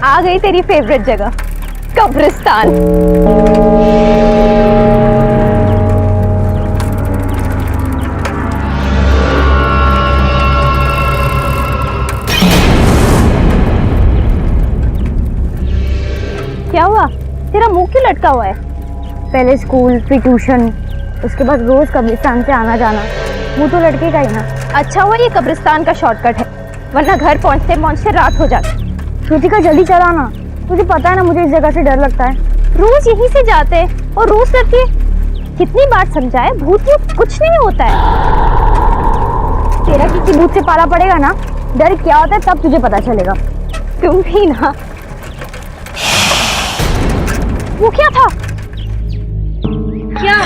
आ गई तेरी फेवरेट जगह, कब्रिस्तान। क्या हुआ? तेरा मुंह क्यों लटका हुआ है? पहले स्कूल, फिर ट्यूशन, उसके बाद रोज कब्रिस्तान से आना जाना, मुंह तो लटकेगा ही ना। अच्छा हुआ ये कब्रिस्तान का शॉर्टकट है, वरना घर पहुंचते पहुंचते रात हो जाती। श्रुतिका जल्दी चला ना, तुझे पता है ना मुझे इस जगह से डर लगता है। रोज यहीं से जाते हैं और रोज करती है। कितनी बार समझाए, भूत भूत कुछ नहीं होता है। तेरा किसी भूत से पाला पड़ेगा ना, डर क्या होता है तब तुझे पता चलेगा। तुम भी ना। वो क्या था? क्या?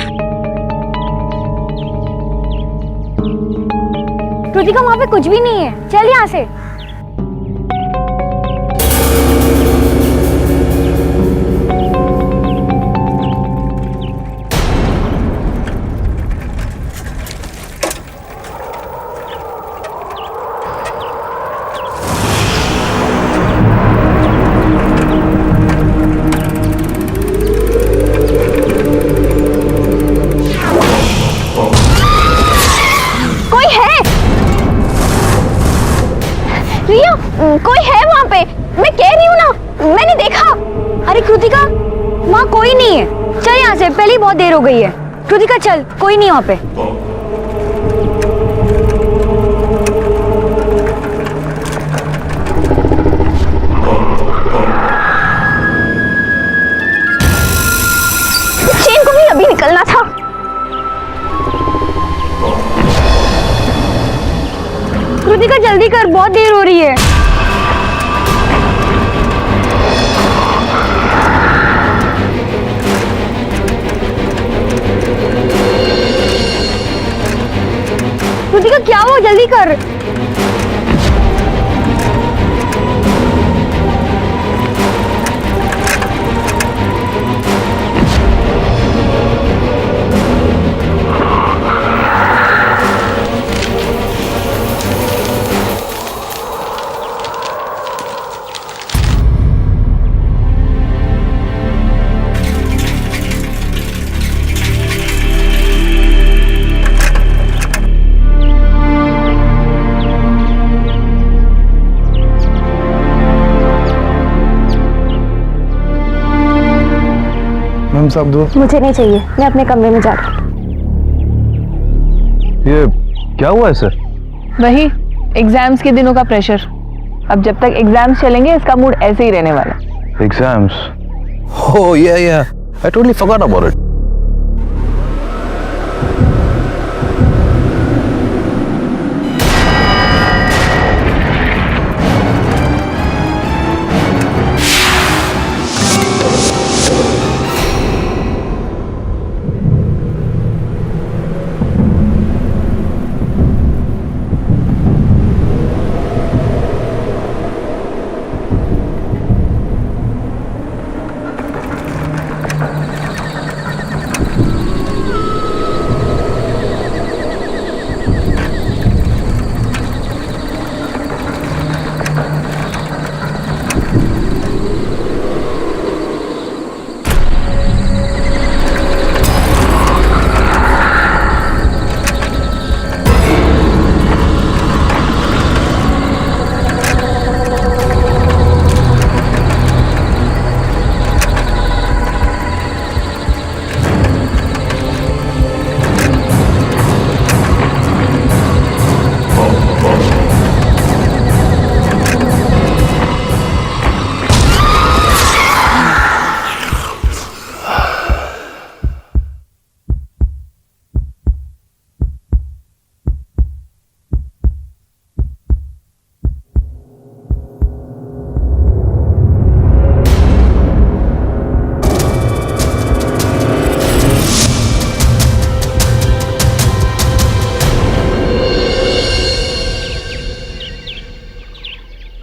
कृतिका वहां पे कुछ भी नहीं है, चल यहाँ से। कोई है वहाँ पे, मैं कह रही हूँ ना, मैंने देखा। अरे कृतिका, वहाँ कोई नहीं है, चल यहाँ से, पहले ही बहुत देर हो गई है। कृतिका चल, कोई नहीं वहाँ पे। चेन को भी अभी निकलना था। कृतिका जल्दी कर, बहुत देर हो रही है। कृतिका क्या हुआ, जल्दी कर। साहब दो। मुझे नहीं चाहिए, मैं अपने कमरे में जा रहा हूँ। ये क्या हुआ है सर? वही एग्जाम्स के दिनों का प्रेशर। अब जब तक एग्जाम्स चलेंगे इसका मूड ऐसे ही रहने वाला। एग्जाम्स? ओह या I totally forgot about it.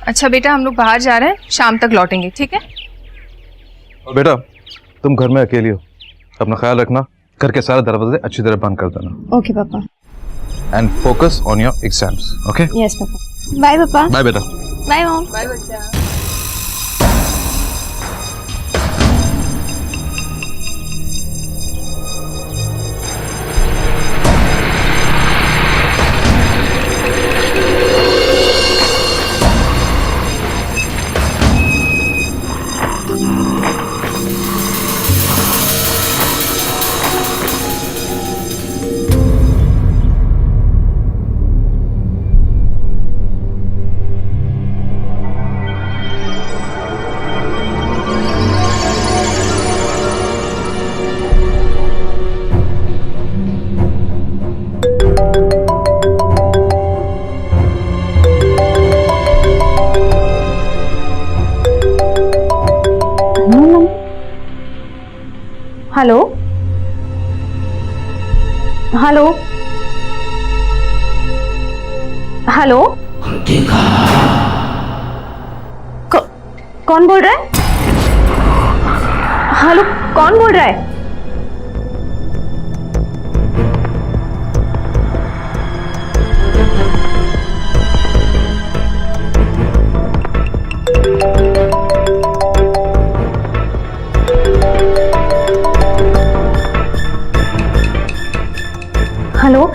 अच्छा बेटा, हम लोग बाहर जा रहे हैं, शाम तक लौटेंगे, ठीक है? और बेटा तुम घर में अकेली हो, अपना ख्याल रखना, घर के सारे दरवाजे अच्छी तरह बंद कर देना। ओके पापा। And focus on your exams, okay? Yes पापा। बाय पापा। बाय बेटा। Bye mom. बाय बच्चा। हेलो हेलो हेलो, कौन बोल रहा है? हेलो, कौन बोल रहा है? हेलो,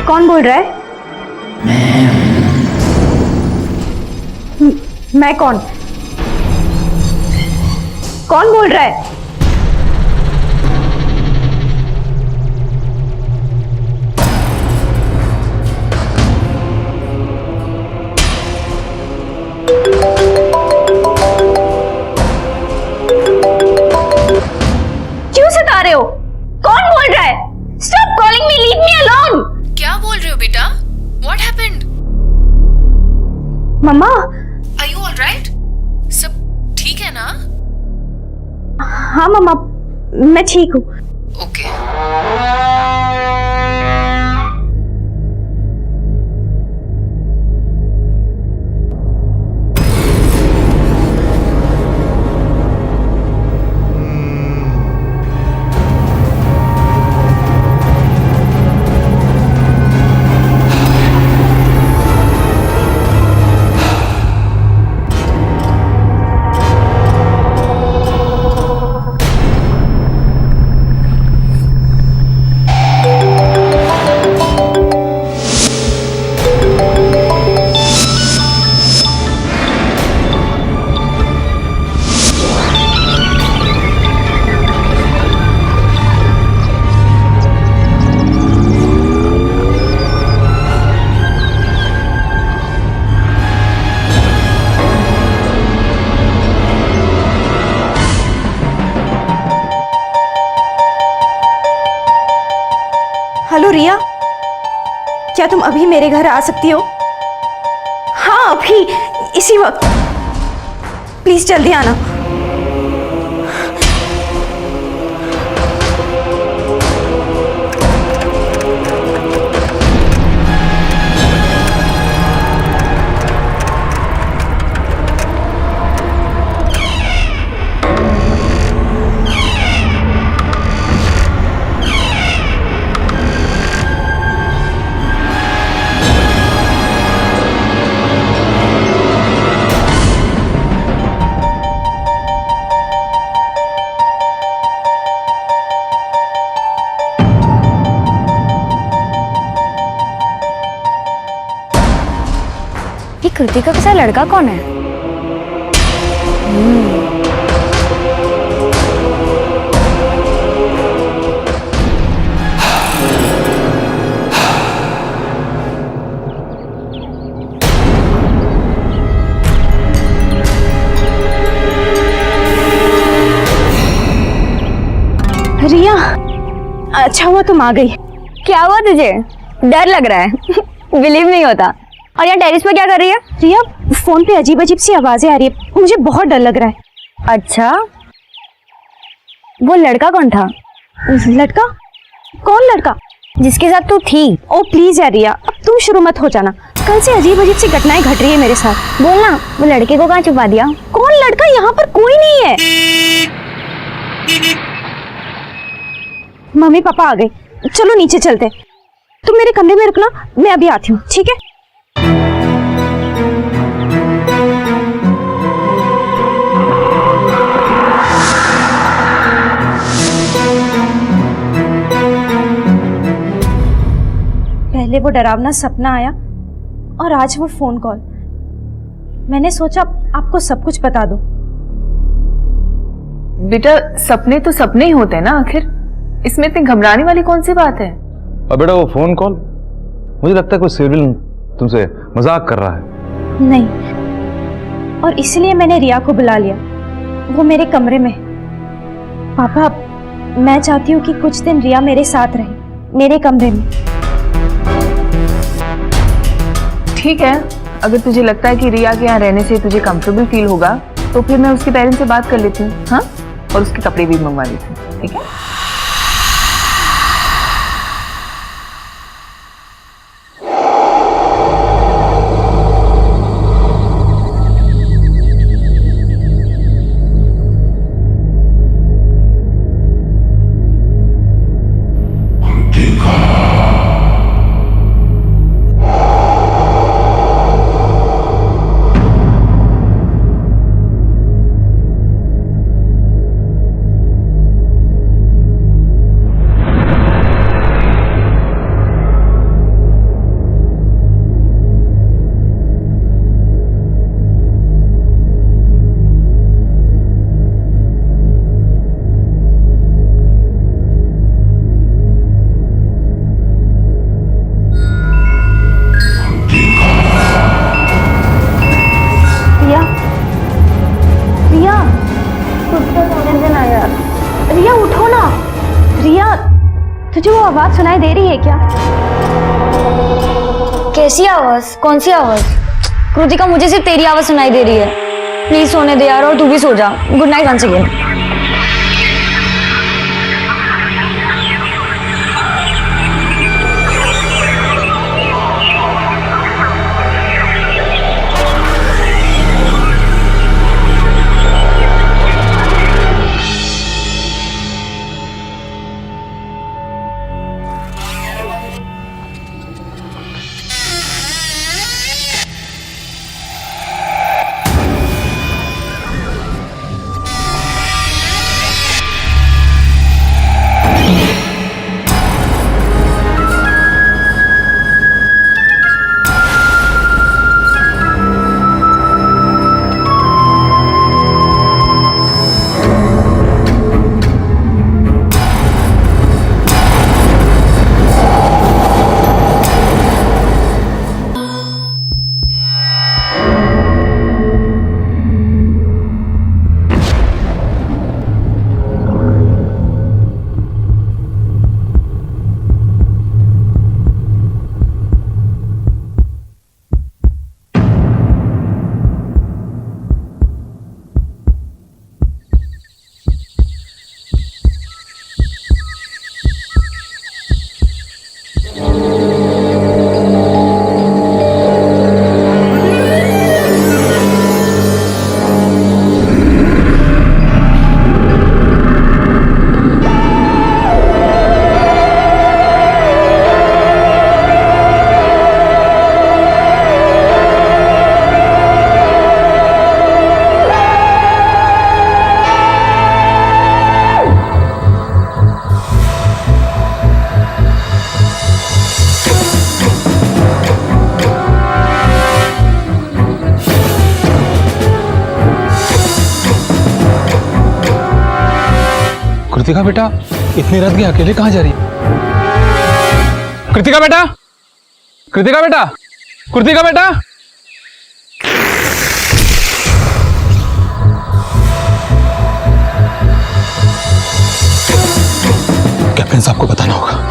कौन बोल रहा है? मैं कौन? कौन बोल रहा है? क्यों सता रहे हो? कौन बोल रहा है? Stop calling me, leave me alone. क्या बोल रहे हो बेटा? What happened? Mamma, Are you all right? सब ठीक है ना? हाँ मम्मा, मैं ठीक हूँ। ओके। हेलो रिया, क्या तुम अभी मेरे घर आ सकती हो? हाँ, अभी, इसी वक्त। प्लीज जल्दी आना। ये कृतिका के साथ लड़का कौन है? रिया, अच्छा हुआ तुम आ गई। क्या हुआ तुझे? डर लग रहा है? बिलीव नहीं होता। और यहाँ टेरिस पे क्या कर रही है? रिया, फोन पे अजीब अजीब सी आवाजें आ रही है, मुझे बहुत डर लग रहा है। अच्छा, वो लड़का कौन था? लड़का? कौन लड़का? जिसके साथ तू थी। ओ प्लीज यार रिया, अब तुम शुरू मत हो जाना। कल से अजीब अजीब सी घटनाएं घट रही है मेरे साथ। बोलना, वो लड़के को कहाँ छुपा दिया? कौन लड़का? यहाँ पर कोई नहीं है। मम्मी पापा आ गए, चलो नीचे चलते। तुम मेरे कमरे में रुकना, मैं अभी आती हूँ, ठीक है? पहले वो डरावना सपना आया और आज वो फोन कॉल। मैंने सोचा आपको सब कुछ बता दूं। बेटा, सपने तो सपने ही होते हैं ना आखिर, इसमें इतनी घबराने वाली कौन सी बात है? अब बेटा वो फोन कॉल, मुझे लगता है कोई सिविल तुमसे मजाक कर रहा है। नहीं, और इसलिए मैंने रिया को बुला लिया, वो मेरे कमरे में। पापा, मैं चाहती हूँ कि कुछ दिन रिया मेरे साथ रहे, मेरे कमरे में। ठीक है, अगर तुझे लगता है कि रिया के यहाँ रहने से तुझे कंफर्टेबल फील होगा तो फिर मैं उसके पेरेंट्स से बात कर लेती हूँ। हाँ, और उसके कपड़े भी मंगवा देती हूँ, ठीक है? रिया उठो ना। रिया, तुझे वो आवाज सुनाई दे रही है क्या? कैसी आवाज? कौन सी आवाज? कृतिका, मुझे सिर्फ तेरी आवाज सुनाई दे रही है। प्लीज सोने दे यार, और तू भी सो जा। Good night once again. Kritika बेटा, इतनी रात के अकेले कहाँ जा रही है? कृतिका बेटा, कृतिका बेटा, कृतिका बेटा। कैप्टन साहब को बताना होगा।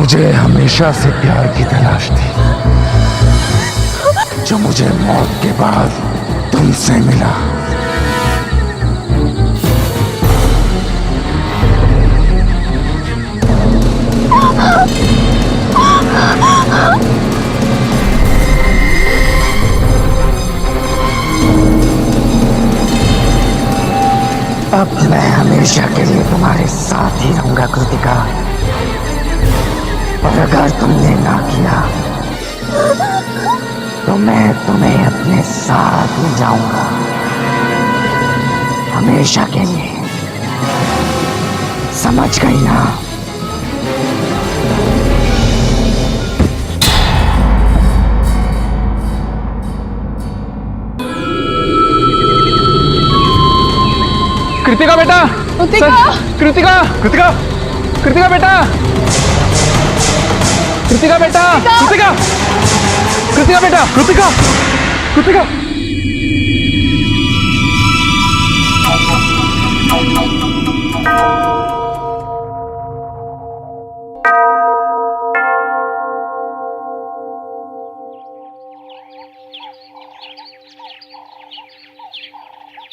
मुझे हमेशा से प्यार की तलाश थी, जो मुझे मौत के बाद तुमसे मिला। अब मैं हमेशा के लिए तुम्हारे साथ ही रहूंगा कृतिका, और अगर तुमने ना किया तो मैं तुम्हें अपने साथ ले जाऊंगा, हमेशा के लिए। समझ गई ना? कृतिका बेटा, कृतिका! कृतिका, कृतिका, कृतिका बेटा, कृतिका बेटा, कृतिका, कृतिका बेटा, Kritika, Kritika.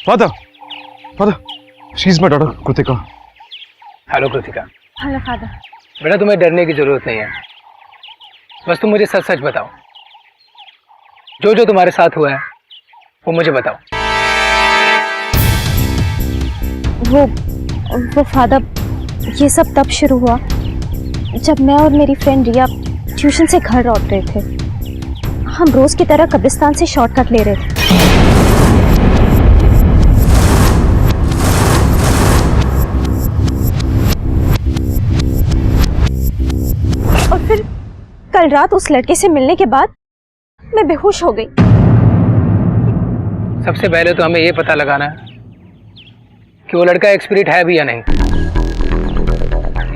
Father, Father, she's my daughter, Kritika. Hello Kritika. Hello father. बेटा तुम्हें डरने की जरूरत नहीं है, बस तुम मुझे सच सच बताओ, जो जो तुम्हारे साथ हुआ है वो मुझे बताओ। वो फादर, ये सब तब शुरू हुआ जब मैं और मेरी फ्रेंड रिया ट्यूशन से घर लौट रहे थे। हम रोज की तरह कब्रिस्तान से शॉर्टकट ले रहे थे। और फिर कल रात उस लड़के से मिलने के बाद मैं बेहोश हो गई। सबसे पहले तो हमें ये पता लगाना है कि वो लड़का एक स्पिरिट है भी या नहीं,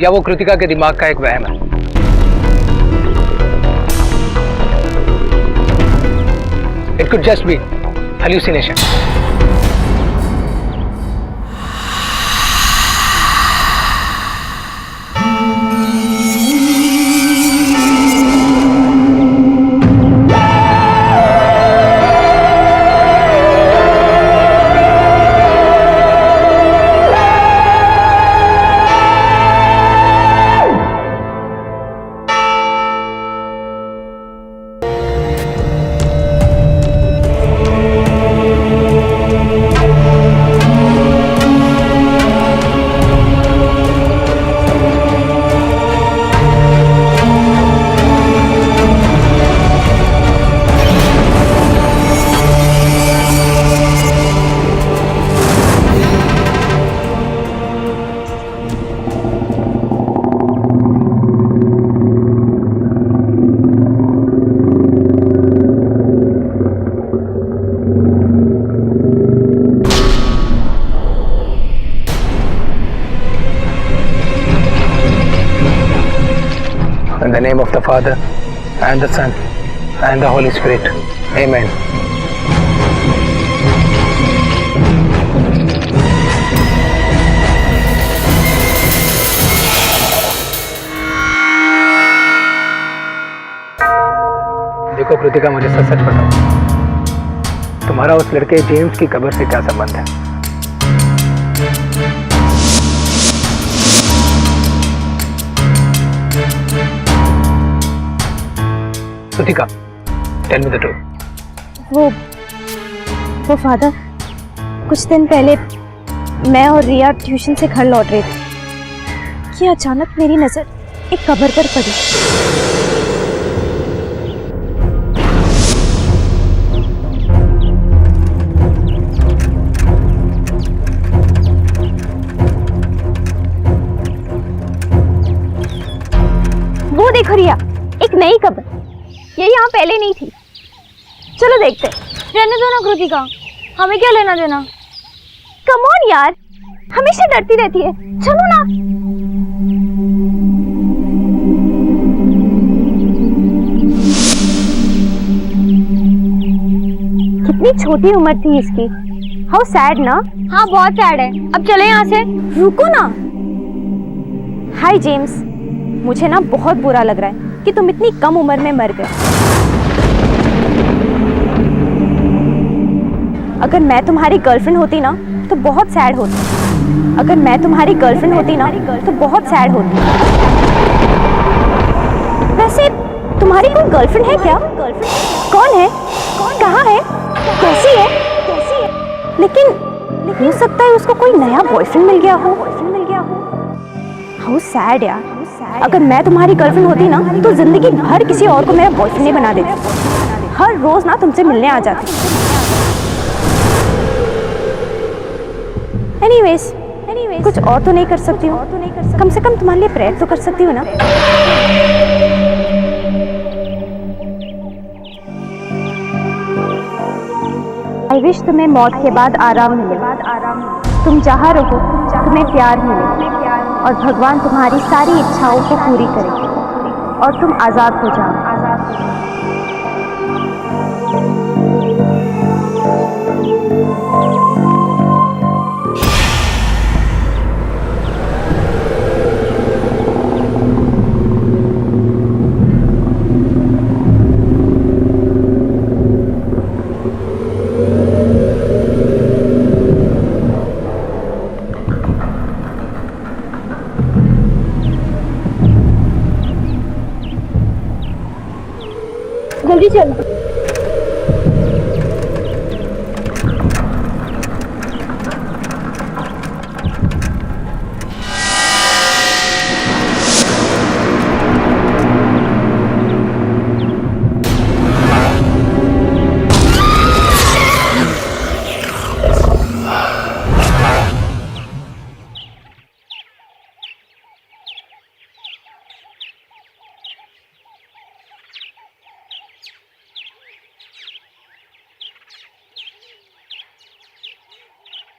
या वो कृतिका के दिमाग का एक वहम है। It could just be hallucination. In the name of the Father, and the Son, and the Holy Spirit. Amen. देखो कृतिका, मुझे सच सच बताओ, तुम्हारा उस लड़के जेम्स की कब्र से क्या संबंध है? Kritika, tell me the truth. वो फादर, कुछ दिन पहले मैं और रिया ट्यूशन से घर लौट रहे थे कि अचानक मेरी नजर एक कब्र पर पड़ी। वो देखो रिया, एक नई कब्र, ये यहाँ पहले नहीं थी। चलो देखते। रहने दो ना कृतिका, हमें क्या लेना देना। कम ऑन यार, हमेशा डरती रहती है। चलो ना। कितनी छोटी उम्र थी इसकी। हाउ सैड ना। हाँ बहुत सैड है। अब चले यहाँ से। रुको ना। हाय जेम्स, मुझे ना बहुत बुरा लग रहा है कि तुम इतनी कम उम्र में मर गए। अगर मैं तुम्हारी गर्लफ्रेंड होती ना तो बहुत सैड होती। अगर मैं तुम्हारी गर्लफ्रेंड होती ना तो बहुत सैड होती। वैसे तुम्हारी कोई गर्लफ्रेंड है क्या? कौन है? कहाँ है? कैसी है? लेकिन हो सकता है उसको कोई नया बॉयफ्रेंड मिल गया हो। हाउ सैड यार। अगर मैं तुम्हारी गर्लफ्रेंड होती ना तो जिंदगी भर किसी और को मेरा बॉयफ्रेंड नहीं बना देती। हर रोज ना तुमसे मिलने आ जाती। एनीवेज कुछ और तो नहीं कर सकती हूँ। कम से कम तुम्हारे लिए प्रेयर तो कर सकती हूँ ना। आई विश तुम्हें मौत के बाद आराम मिले। तुम जहाँ रहो तुम्हें प्यार मिले और भगवान तुम्हारी सारी इच्छाओं को पूरी करे और तुम आजाद हो जाओ। जल्दी चलो।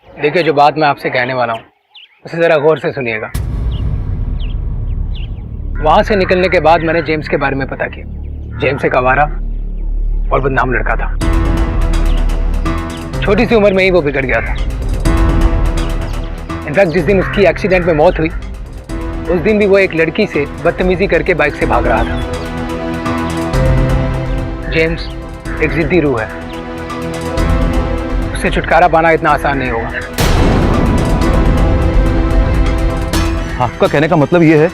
देखिए, जो बात मैं आपसे कहने वाला हूँ उसे ज़रा गौर से सुनिएगा। वहाँ से निकलने के बाद मैंने जेम्स के बारे में पता किया। जेम्स एक आवारा और बदनाम लड़का था। छोटी सी उम्र में ही वो बिगड़ गया था। इनफैक्ट जिस दिन उसकी एक्सीडेंट में मौत हुई उस दिन भी वो एक लड़की से बदतमीजी करके बाइक से भाग रहा था। जेम्स एक जिद्दी रूह है। उससे छुटकारा पाना इतना आसान नहीं होगा। आपका कहने का मतलब ये है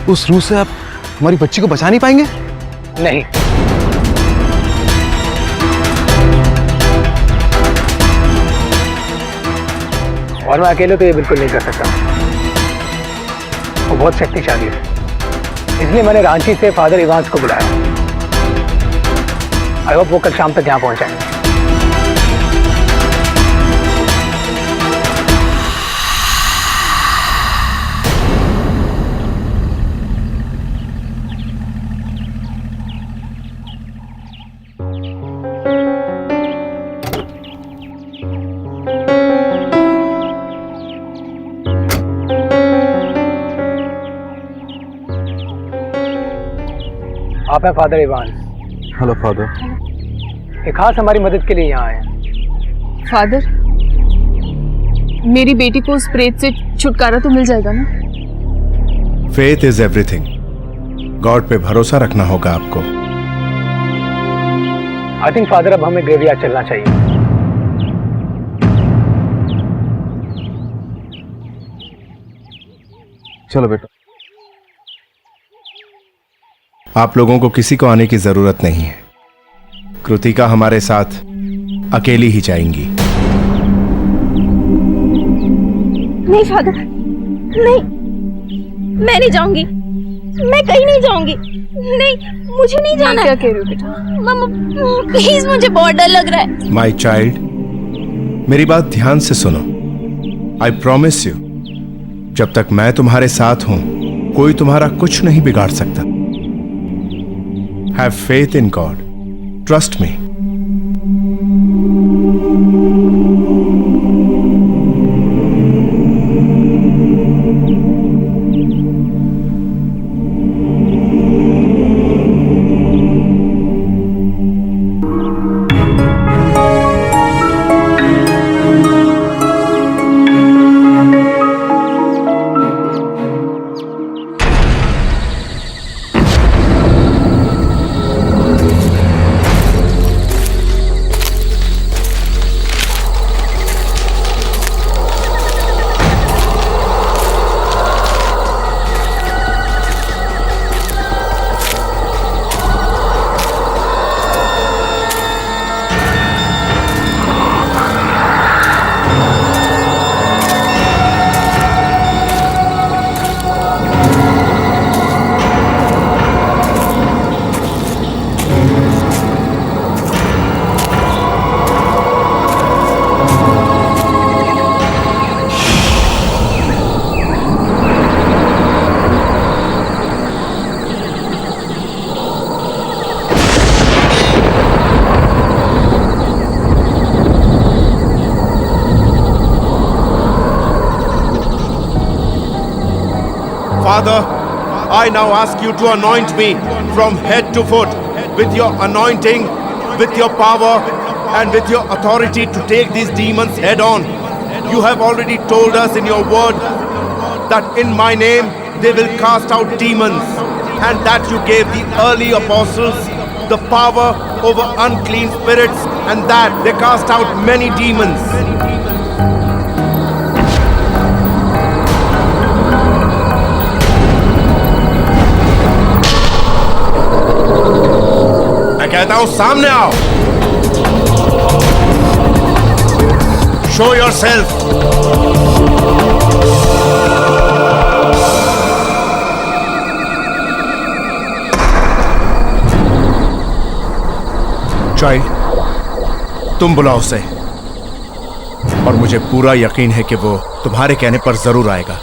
उस रूह से आप हमारी बच्ची को बचा नहीं पाएंगे? नहीं, और मैं अकेले तो ये बिल्कुल नहीं कर सकता। वो बहुत शक्तिशाली है। इसलिए मैंने रांची से फादर इवांस को बुलाया। आई होप वो कल शाम तक यहाँ पहुंच जाएंगे। आप हैं फादर इवांस? Hello father. एक खास हमारी मदद के लिए यहाँ आए हैं। फादर, मेरी बेटी को उस प्रेत से छुटकारा तो मिल जाएगा ना? Faith is everything. गॉड पे भरोसा रखना होगा आपको। आई थिंक फादर अब हमें ग्रेवयार्ड चलना चाहिए। चलो बेटा। आप लोगों को किसी को आने की जरूरत नहीं है। कृतिका हमारे साथ अकेली ही जाएंगी। नहीं फादर, नहीं, मैं नहीं जाऊंगी। मैं कहीं नहीं जाऊंगी। नहीं, मुझे नहीं जाना। क्या कह रही हो बेटा? मम्मा प्लीज, मुझे बहुत डर लग रहा है। माई चाइल्ड, मेरी बात ध्यान से सुनो। आई प्रॉमिस यू, जब तक मैं तुम्हारे साथ हूं कोई तुम्हारा कुछ नहीं बिगाड़ सकता। Have faith in God, trust me. Father, I now ask you to anoint me from head to foot with your anointing, with your power, and with your authority to take these demons head on. You have already told us in your word that in my name they will cast out demons, and that you gave the early apostles the power over unclean spirits, and that they cast out many demons. मैं कहता हूं सामने आओ. Show yourself. Child, तुम बुलाओ उसे, और मुझे पूरा यकीन है कि वो तुम्हारे कहने पर जरूर आएगा.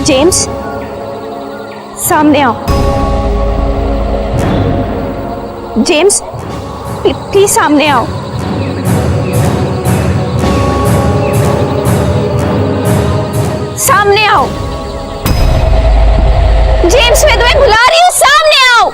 जेम्स, सामने आओ. जेम्स, प्लीज सामने आओ. सामने आओ. जेम्स, मैं तुम्हें बुला रही हूँ, सामने आओ.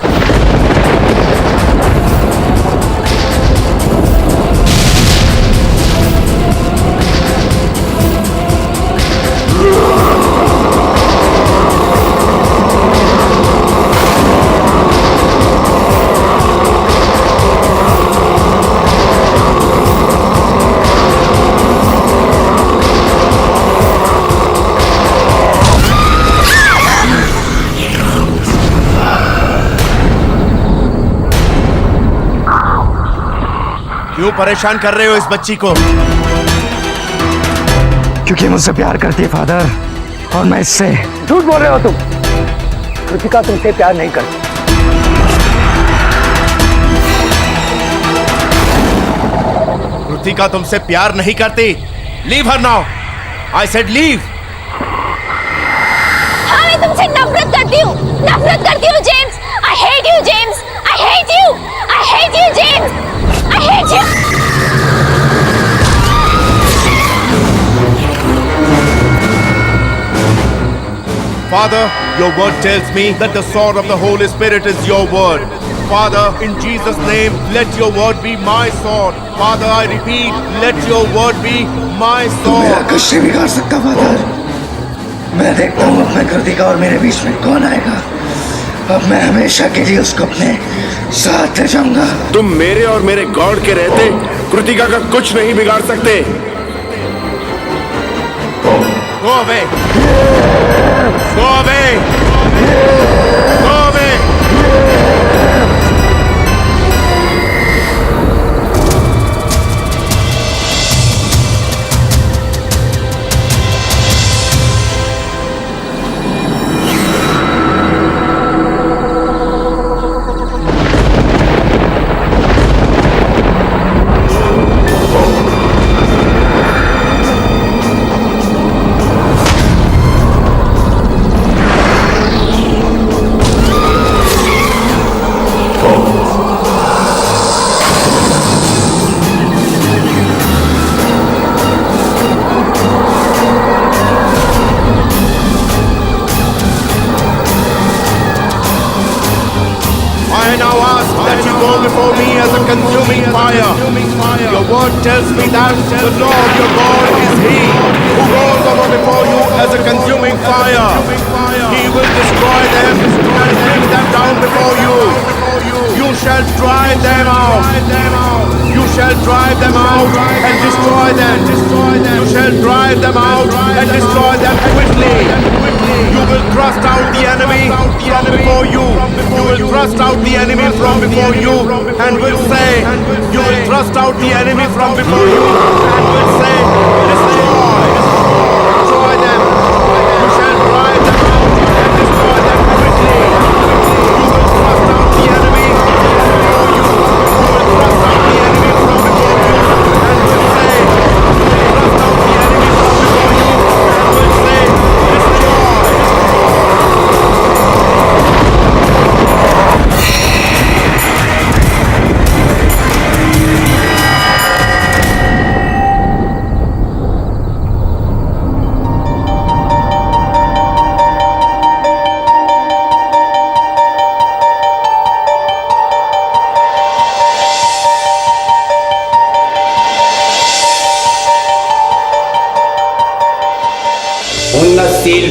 क्यों परेशान कर रहे हो इस बच्ची को? क्योंकि मुझसे प्यार करती है फादर, और मैं इससे. झूठ बोल रहे हो तुम. कृतिका तुमसे प्यार नहीं करती. कृतिका तुमसे प्यार नहीं करती. Leave her now. I said leave. हाँ, मैं तुमसे नफरत करती हूँ. नफरत करती हूँ James. I hate you James. I hate you. I hate you James. I hate you! Father, your word tells me that the sword of the Holy Spirit is your word. Father, in Jesus' name, let your word be my sword. Father, I repeat, let your word be my sword. मेरा कुछ नहीं बिगाड़ सकता father. मैं देखता हूँ अपने कृतिका और मेरे बीच में कौन आएगा. अब मैं हमेशा के लिए उसको अपने साथ ले जाऊंगा. तुम मेरे और मेरे गॉड के रहते कृतिका का कुछ नहीं बिगाड़ सकते. Go away. Go away. Go away. I now ask that you go before me as a consuming fire. Your word tells me that the Lord your God is He who goes over before you as a consuming fire. He will destroy them and bring them down before you. You shall drive them out. You shall drive them out and destroy them. You shall drive them out and destroy them quickly. You will thrust out the enemy from before you. You will thrust out the enemy from before you and will say, you will thrust out the enemy from before you and will say, destroy. Destroy them. You shall drive them out and destroy them quickly. You will thrust out the enemy from before you. You will thrust out the enemy from before you and will say, you will thrust out the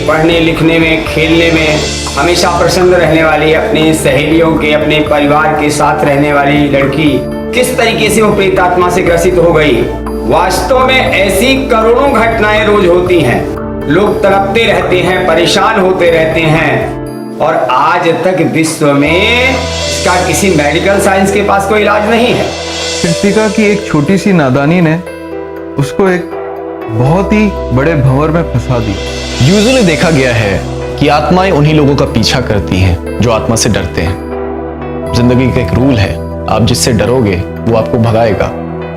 पढ़ने लिखने में, खेलने में हमेशा प्रसन्न रहने वाली, अपनी सहेलियों के, अपने परिवार के साथ रहने वाली लड़की किस तरीके से वो प्रेत आत्मा से ग्रसित हो गई। वास्तव में ऐसी करोड़ों घटनाएं रोज होती हैं। लोग तड़पते रहते हैं, परेशान होते रहते हैं, और आज तक विश्व में इसका किसी मेडिकल साइंस के पास कोई इलाज नहीं है। कृतिका की एक छोटी सी नादानी ने उसको एक बहुत ही बड़े भंवर में फंसा दी। यूजुअली देखा गया है कि आत्माएं उन्हीं लोगों का पीछा करती हैं जो आत्मा से डरते हैं। जिंदगी का एक रूल है, आप जिससे डरोगे वो आपको भगाएगा,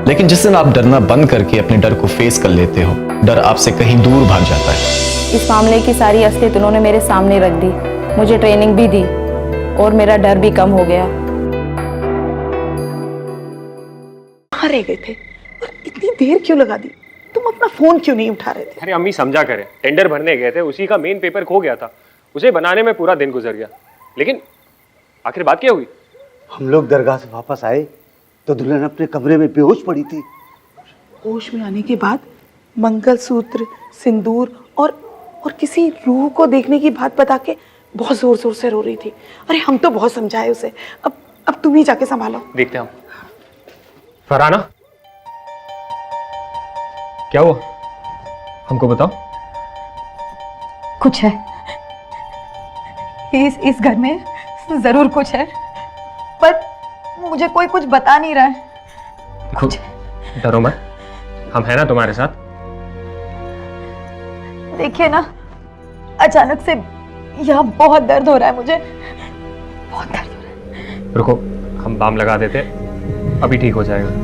लेकिन जिस दिन आप डरना बंद करके अपने डर को फेस कर लेते हो, डर आपसे कहीं दूर भाग जाता है। इस मामले की सारी असलियत उन्होंने मेरे सामने रख दी, मुझे ट्रेनिंग भी दी और मेरा डर भी कम हो गया। कहाँ रह गए थे और इतनी देर क्यों लगा दी? तुम अपना फोन क्यों नहीं उठा रहे थे? अरे अम्मी समझा करें, टेंडर भरने गए थे, उसी का मेन पेपर खो गया था, उसे बनाने में पूरा दिन गुजर गया। लेकिन आखिर बात क्या हुई? हम लोग दरगाह से वापस आए तो दुल्हन अपने कमरे में बेहोश पड़ी थी। होश में आने के बाद मंगलसूत्र, सिंदूर और किसी रूह को देखने की बात बता के बहुत जोर जोर से रो रही थी। अरे हम तो बहुत समझाए उसे, अब तुम ही जाके संभालो। देखते हैं हम। फरहाना, क्या हुआ? हमको बताओ। कुछ है इस घर में, जरूर कुछ है, पर मुझे कोई कुछ बता नहीं रहा है। कुछ डरो मत, हम हैं ना तुम्हारे साथ। देखिए ना, अचानक से यहाँ बहुत दर्द हो रहा है मुझे, बहुत दर्द हो रहा है। रुको, हम बाम लगा देते, अभी ठीक हो जाएगा।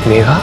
मेघा,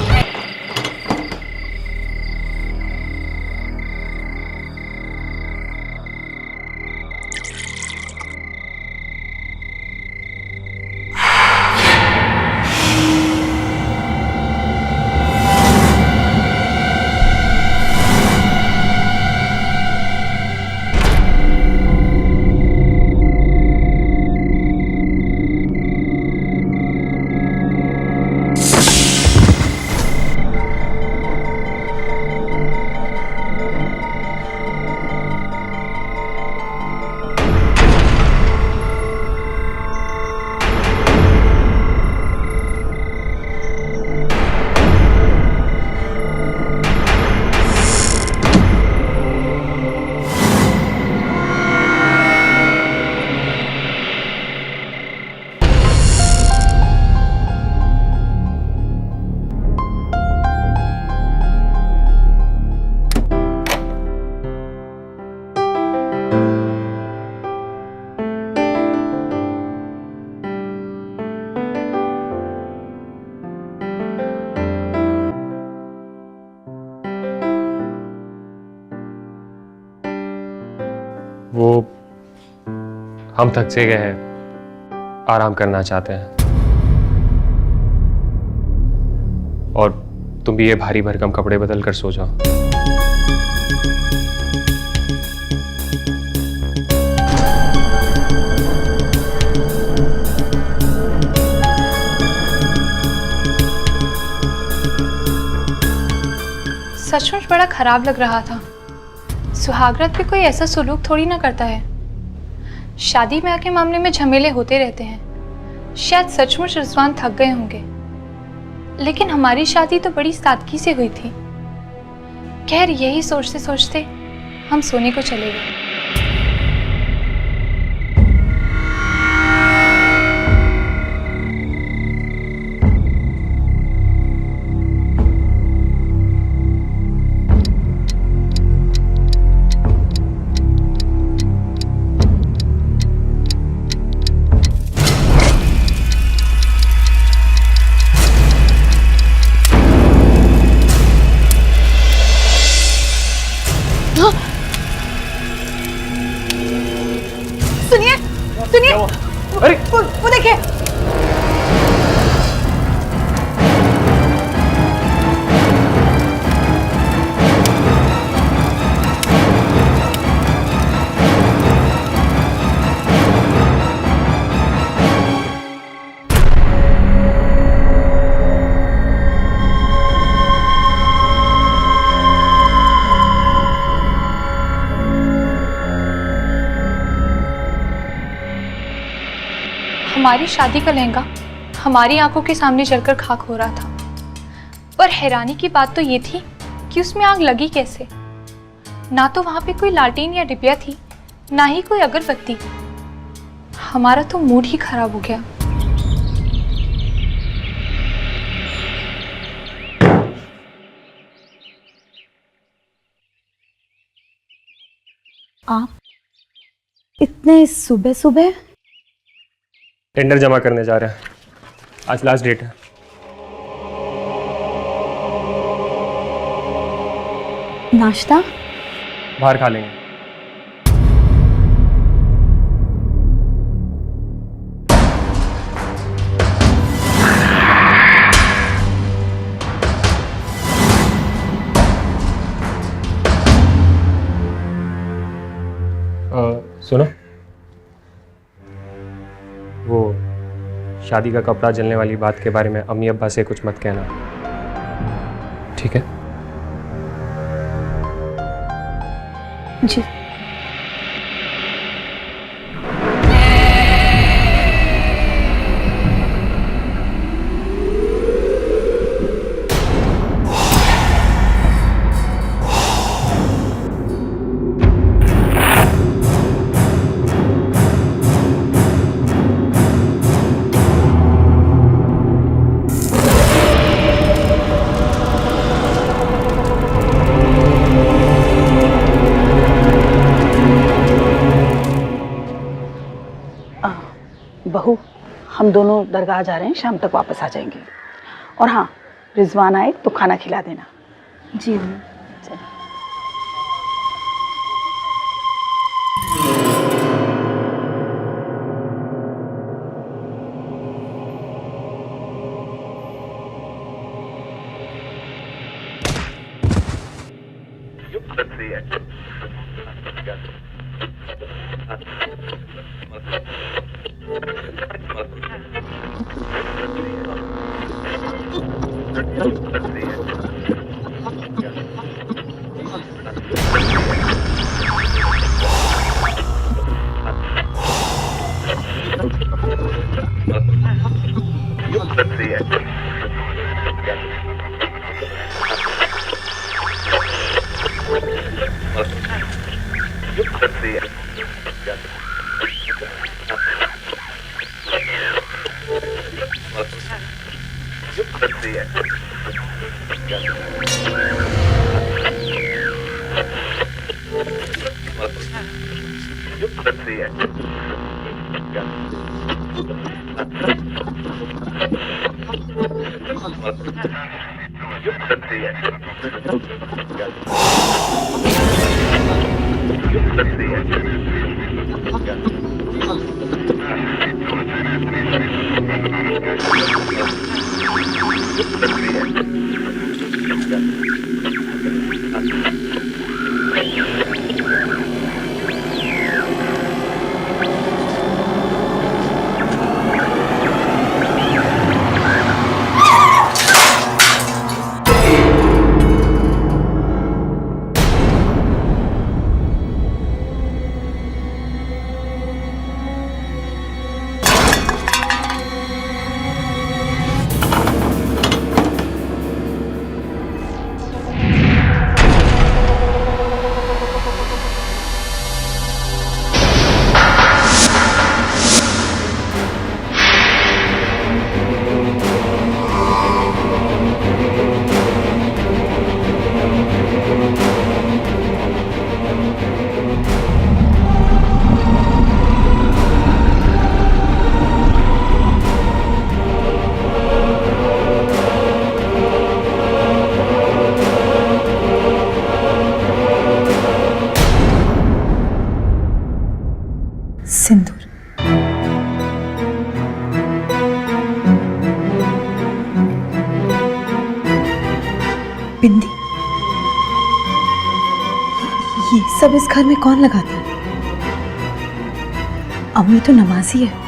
वो हम थक से गए हैं, आराम करना चाहते हैं, और तुम भी ये भारी भरकम कपड़े बदल कर सो जाओ। सचमुच बड़ा खराब लग रहा था। सुहागरात पे कोई ऐसा सुलूक थोड़ी ना करता है। शादी ब्याह के मामले में झमेले होते रहते हैं। शायद सचमुच रिजवान थक गए होंगे, लेकिन हमारी शादी तो बड़ी सादगी से हुई थी। खैर, यही सोचते सोचते हम सोने को चले गए। सुनिए, अरे वो देखिए। हमारी शादी का लहंगा हमारी आंखों के सामने जलकर खाक हो रहा था। पर हैरानी की बात तो ये थी कि उसमें आग लगी कैसे। ना तो वहां पे कोई लालटेन या डिबिया थी, ना ही कोई अगरबत्ती। हमारा तो मूड ही खराब हो गया। आप इतने सुबह सुबह? टेंडर जमा करने जा रहे हैं, आज लास्ट डेट है। नाश्ता बाहर खा लेंगे। सुनो, वो शादी का कपड़ा जलने वाली बात के बारे में अम्मी अब्बा से कुछ मत कहना, ठीक है? जी। बहू, हम दोनों दरगाह जा रहे हैं, शाम तक वापस आ जाएंगे। और हाँ, रिजवान आए तो खाना खिला देना। जी चलो। बिंदी, ये सब इस घर में कौन लगाता है? अम्मी तो नमाजी है।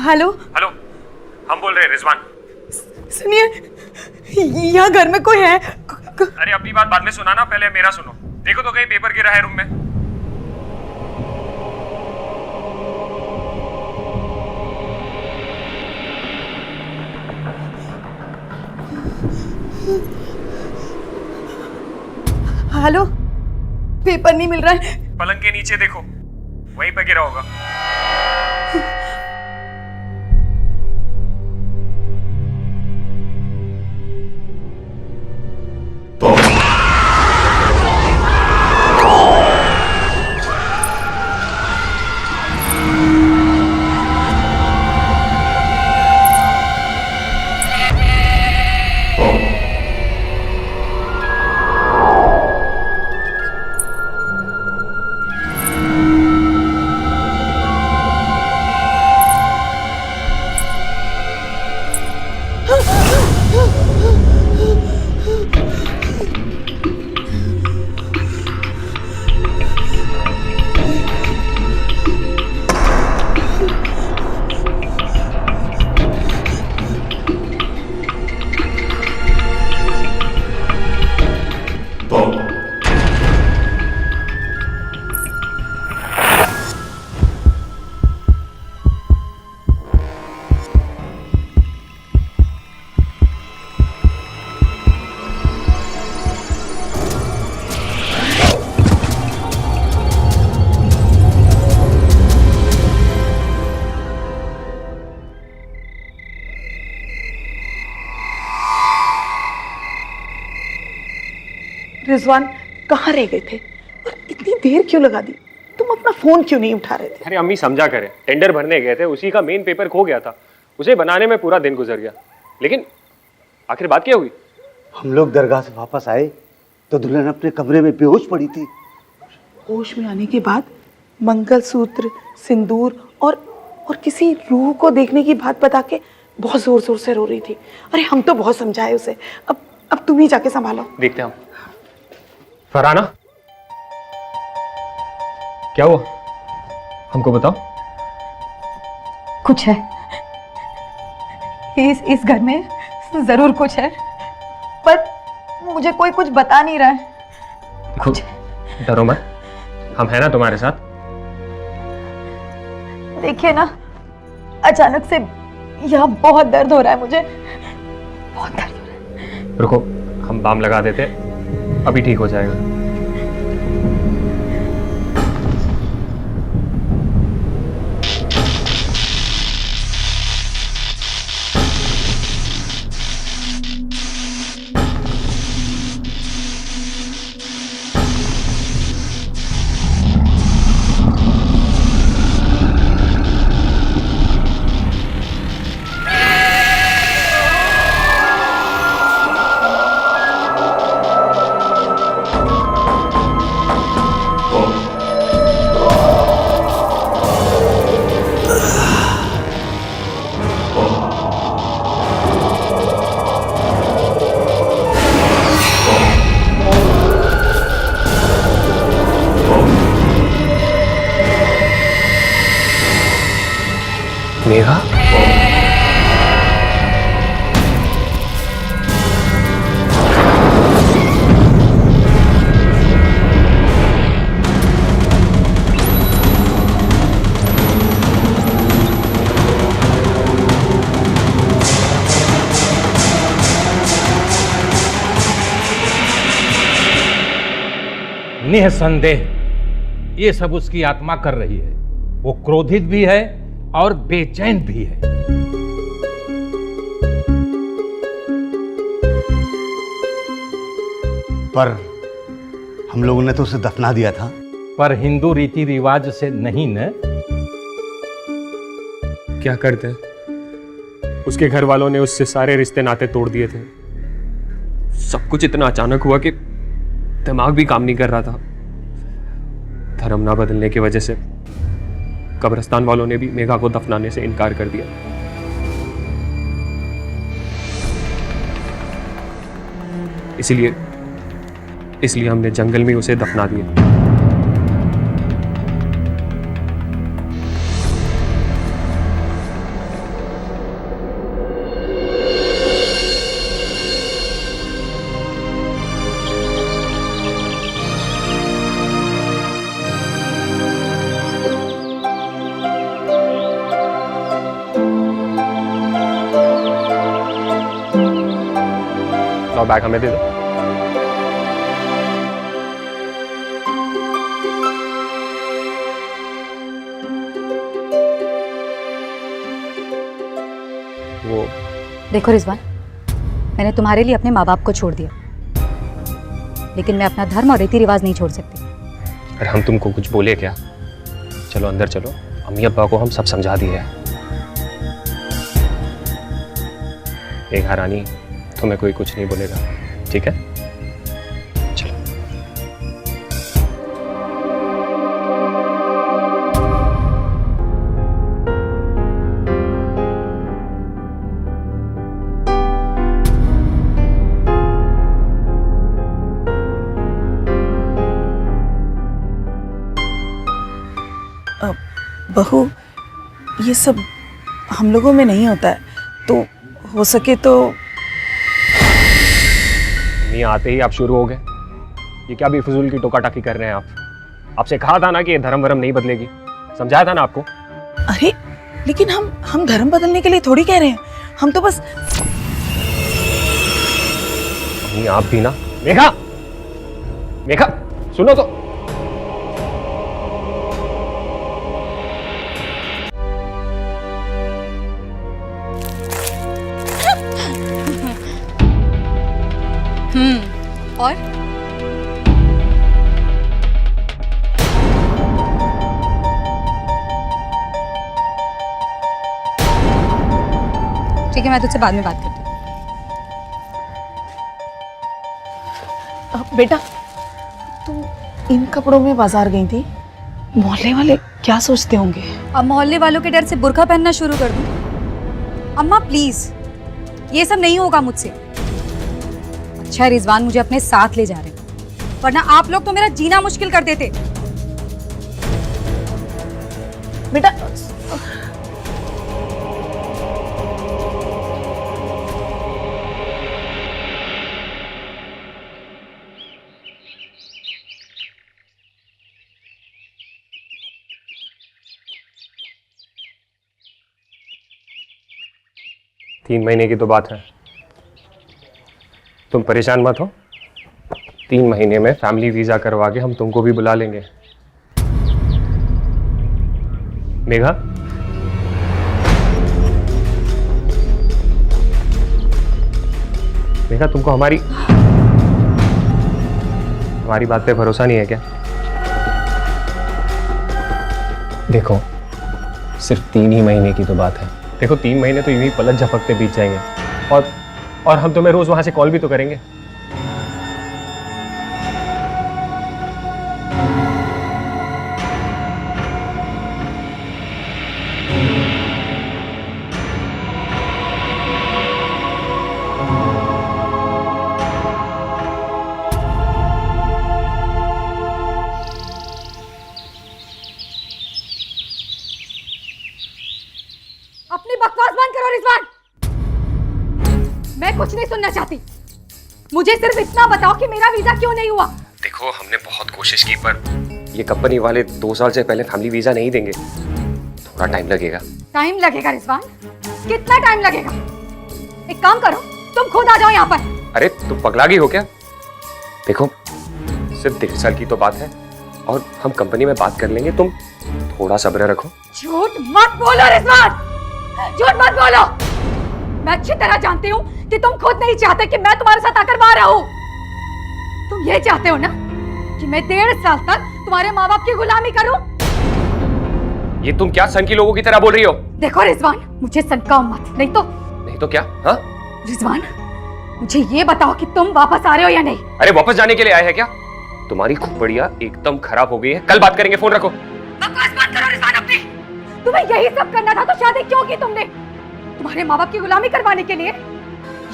हेलो हेलो, हम बोल रहे हैं रिजवान। सुनिए, यहाँ घर में कोई है? अरे अपनी बात बाद में सुनाना, पहले मेरा सुनो। देखो तो कहीं पेपर गिरा है रूम में। हेलो, पेपर नहीं मिल रहा है। पलंग के नीचे देखो, वहीं पर गिरा होगा। रिजवान कहाँ रह गए थे और इतनी देर क्यों लगा दी? तुम अपना फोन क्यों नहीं उठा रहे थे? अरे अम्मी समझा करें, टेंडर भरने गए थे, उसी का मेन पेपर खो गया था, उसे बनाने में पूरा दिन गुजर गया। लेकिन आखिर बात क्या हुई? हम लोग दरगाह से वापस आए तो दुल्हन अपने कमरे में बेहोश पड़ी थी। होश में आने के बाद मंगलसूत्र, सिंदूर और किसी रूह को देखने की बात बता के बहुत जोर जोर से रो रही थी। अरे हम तो बहुत समझाए उसे। अब तुम ही जाके संभालो। देखते हैं हम। फरहाना, क्या हुआ? हमको बताओ। कुछ है, इस घर में जरूर कुछ है, पर मुझे कोई कुछ बता नहीं रहा है। देखो, डरो मत, हम हैं ना तुम्हारे साथ। देखिए ना, अचानक से यहाँ बहुत दर्द हो रहा है मुझे, बहुत दर्द हो रहा है। रुको, हम बाम लगा देते, अभी ठीक हो जाएगा। मेघा, निसंदेह ये सब उसकी आत्मा कर रही है। वो क्रोधित भी है और बेचैन भी है। पर हम लोगों ने तो उसे दफना दिया था। पर हिंदू रीति रिवाज से नहीं न। क्या करते हैं, उसके घर वालों ने उससे सारे रिश्ते नाते तोड़ दिए थे। सब कुछ इतना अचानक हुआ कि दिमाग भी काम नहीं कर रहा था। धर्म ना बदलने की वजह से कब्रिस्तान वालों ने भी मेघा को दफनाने से इनकार कर दिया। इसलिए हमने जंगल में उसे दफना दिया। और बैग हमें दे दो। वो देखो रिजवान, मैंने तुम्हारे लिए अपने माँ बाप को छोड़ दिया, लेकिन मैं अपना धर्म और रीति रिवाज नहीं छोड़ सकती। अरे हम तुमको कुछ बोले क्या? चलो अंदर चलो, अम्मी अब्बा को हम सब समझा दिए हैं। मेघा रानी, तुम्हें कोई कुछ नहीं बोलेगा, ठीक है? चलो। बहू, ये सब हम लोगों में नहीं होता है, तो हो सके तो। नहीं आते ही आप शुरू हो गए। ये क्या बेफिजूल की टोका टाकी कर रहे हैं आप? आपसे कहा था ना कि ये धर्म वरम नहीं बदलेगी, समझाया था ना आपको। अरे लेकिन हम धर्म बदलने के लिए थोड़ी कह रहे हैं, हम तो बस। नहीं आप भी ना। मेघा, मेघा सुनो तो। और ठीक है, मैं तुझसे बाद में बात करती हूँ। बेटा, तू इन कपड़ों में बाजार गई थी, मोहल्ले वाले क्या सोचते होंगे? अब मोहल्ले वालों के डर से बुर्का पहनना शुरू कर दूं? अम्मा प्लीज, ये सब नहीं होगा मुझसे। अच्छा रिजवान मुझे अपने साथ ले जा रहे हैं, वरना आप लोग तो मेरा जीना मुश्किल कर देते। बेटा तीन महीने की तो बात है, तुम परेशान मत हो। 3 महीने में फैमिली वीजा करवा के हम तुमको भी बुला लेंगे। मेघा, मेघा तुमको हमारी बात पे भरोसा नहीं है क्या? देखो सिर्फ 3 ही महीने की तो बात है। देखो 3 महीने तो यूं ही पलक झपकते बीत जाएंगे, और हम तुम्हें रोज वहां से कॉल भी तो करेंगे। बकवास बंद करो रिजवान। मैं कुछ नहीं सुनना चाहती। मुझे सिर्फ इतना बताओ कि मेरा वीजा क्यों नहीं हुआ। देखो, हमने बहुत कोशिश की पर ये कंपनी वाले 2 साल से पहले फैमिली वीजा नहीं देंगे। थोड़ा टाइम लगेगा। टाइम लगेगा रिजवान? कितना टाइम लगेगा? एक काम करो, तुम खुद आ जाओ यहाँ पर। अरे तुम पगला गई हो क्या? देखो, सिर्फ 1.5 साल की तो बात है और हम कंपनी में बात कर लेंगे। तुम थोड़ा सब्र रखो। झूठ मत बोलो रिजवान, झूठ मत बोलो। मैं अच्छी तरह जानती हूँ कि तुम खुद नहीं चाहते कि मैं तुम्हारे साथ आकर वहां रहूं। तुम ये चाहते हो ना कि मैं 1.5 साल तक तुम्हारे माँ बाप की गुलामी करूं? ये तुम क्या सन की लोगों की तरह बोल रही हो? देखो रिजवान, मुझे सनकाओ मत, नहीं तो क्या? हाँ रिजवान, मुझे ये बताओ कि तुम वापस आ रहे हो या नहीं? अरे वापस जाने के लिए आए हैं क्या? तुम्हारी खोपड़िया एकदम खराब हो गई है। कल बात करेंगे, फोन रखो। बकवास बंद करो रिजवान अपनी। तुम्हें यही सब करना था तो शादी क्यों की तुमने? तुम्हारे माँ बाप की गुलामी करवाने के लिए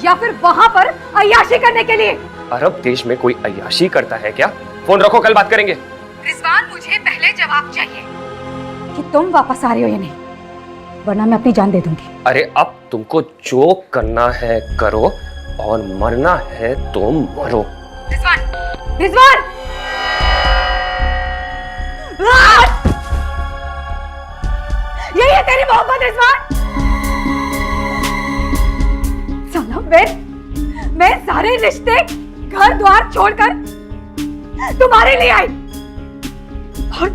या फिर वहां पर अय्याशी करने के लिए? अरब देश में कोई अय्याशी करता है क्या? फोन रखो, कल बात करेंगे। रिजवान, मुझे पहले जवाब चाहिए कि तुम वापस आ रहे हो या नहीं, वरना मैं अपनी जान दे दूंगी। अरे अब तुमको जो करना है करो और मरना है तो मरो। रिजवान, रिजवान! यही है तेरी मोहब्बत रिजवान? मैं सारे रिश्ते घर द्वार छोड़कर तुम्हारे लिए आई और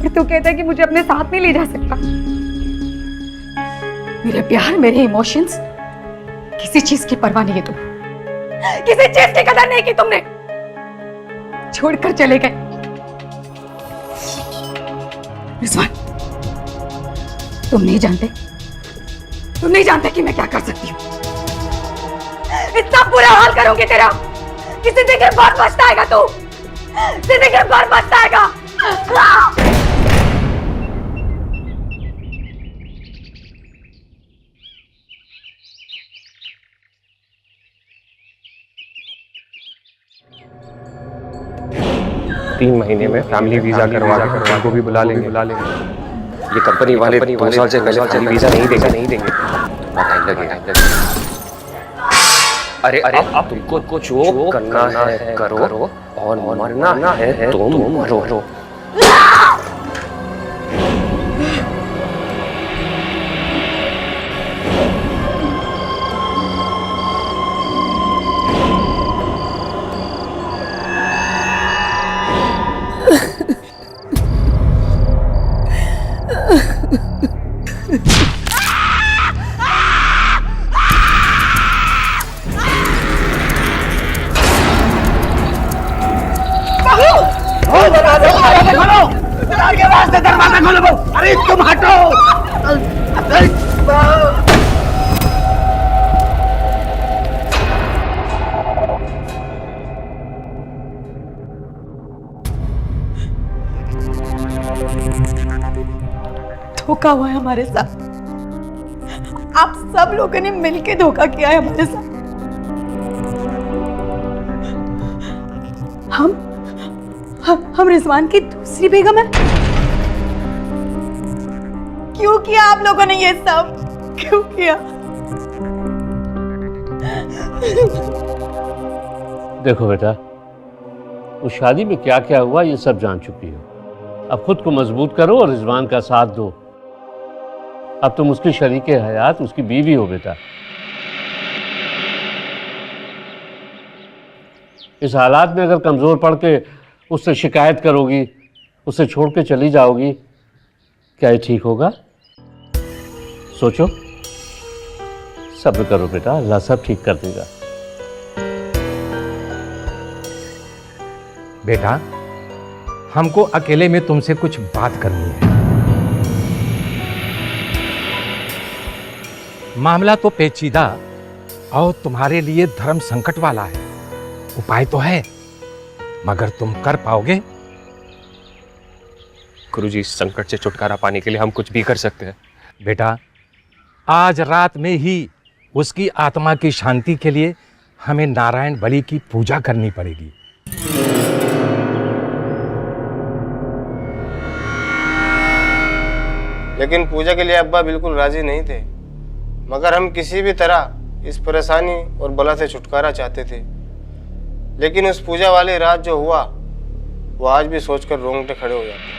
तू कहता है कि मुझे अपने साथ नहीं ले जा सकता। मेरे प्यार, मेरे इमोशंस, किसी चीज की परवाह नहीं है तुम, किसी चीज की कदर नहीं की तुमने, छोड़कर चले गए। रिजवान, तुम नहीं जानते कि मैं क्या कर सकती हूँ। इतना बुरा हाल करूंगी तेरा कि जिंदगी भर पछताएगा तू, जिंदगी भर पछताएगा। 3 महीने में फैमिली वीजा करवा कर उनको भी बुला लेंगे। ये कंपनी वाले 2 साल से पहले फैमिली वीजा नहीं देंगे। थोड़ा टाइम लगेगा। अरे अब तुमको जो करना है करो और मरना है तो मरो। दरवाजा खोलो। अरे तुम हटो। धोखा हुआ है हमारे साथ। आप सब लोगों ने मिलकर धोखा किया है हमारे साथ। हम रिजवान की दूसरी बेगम है। क्यों किया आप लोगों ने ये सब? क्यों किया? देखो बेटा, उस शादी में क्या क्या हुआ ये सब जान चुकी हो। अब खुद को मजबूत करो और रिजवान का साथ दो। अब तुम उसकी शरीके हयात, उसकी बीवी हो बेटा। इस हालात में अगर कमजोर पड़ के उससे शिकायत करोगी, उसे छोड़ के चली जाओगी, क्या ये ठीक होगा? सोचो, सब्र करो बेटा, अल्लाह सब ठीक कर देगा। बेटा, हमको अकेले में तुमसे कुछ बात करनी है। मामला तो पेचीदा और तुम्हारे लिए धर्म संकट वाला है। उपाय तो है, मगर तुम कर पाओगे? गुरुजी, इस संकट से छुटकारा पाने के लिए हम कुछ भी कर सकते हैं। बेटा, आज रात में ही उसकी आत्मा की शांति के लिए हमें नारायण बलि की पूजा करनी पड़ेगी। लेकिन पूजा के लिए अब्बा बिल्कुल राजी नहीं थे, मगर हम किसी भी तरह इस परेशानी और बला से छुटकारा चाहते थे। लेकिन उस पूजा वाली रात जो हुआ वो आज भी सोचकर रोंगटे खड़े हो जाते हैं।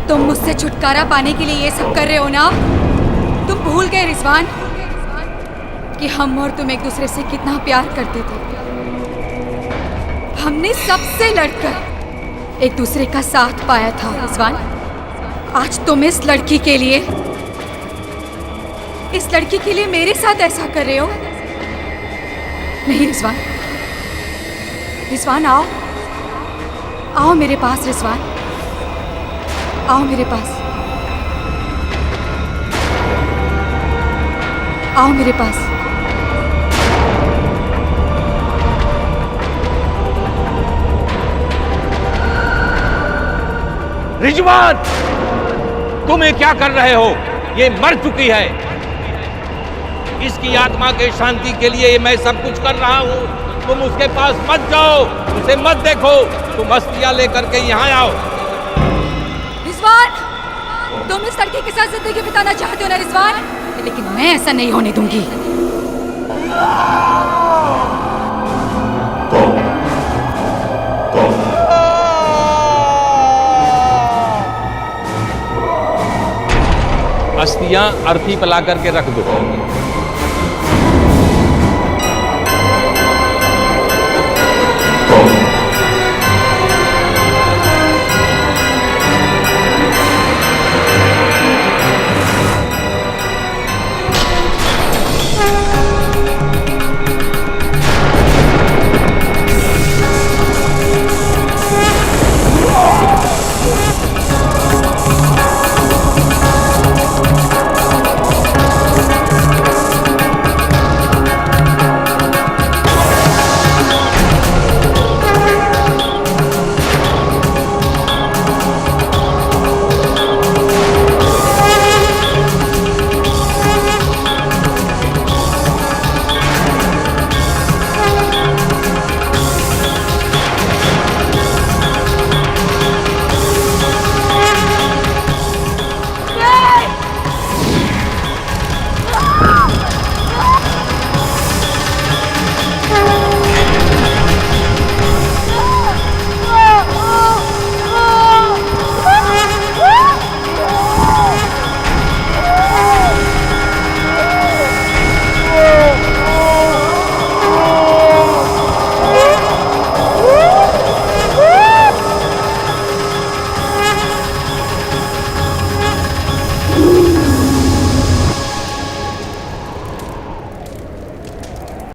तुम मुझसे छुटकारा पाने के लिए ये सब कर रहे हो ना? तुम भूल गए रिजवान कि हम और तुम एक दूसरे से कितना प्यार करते थे। हमने सबसे लड़कर एक दूसरे का साथ पाया था रिजवान। आज तुम इस लड़की के लिए मेरे साथ ऐसा कर रहे हो। नहीं रिजवान, रिजवान आओ मेरे पास। रिजवान आओ मेरे पास, आओ मेरे पास। रिजवान, तुम ये क्या कर रहे हो? ये मर चुकी है। इसकी आत्मा के शांति के लिए मैं सब कुछ कर रहा हूँ। तुम उसके पास मत जाओ, उसे मत देखो। तुम अस्थियां लेकर के यहाँ आओ। रिजवान, तुम इस लड़के के साथ जिंदगी बिताना चाहते हो ना रिजवान, लेकिन मैं ऐसा नहीं होने दूंगी। अस्थियां अर्थी पला करके रख दो।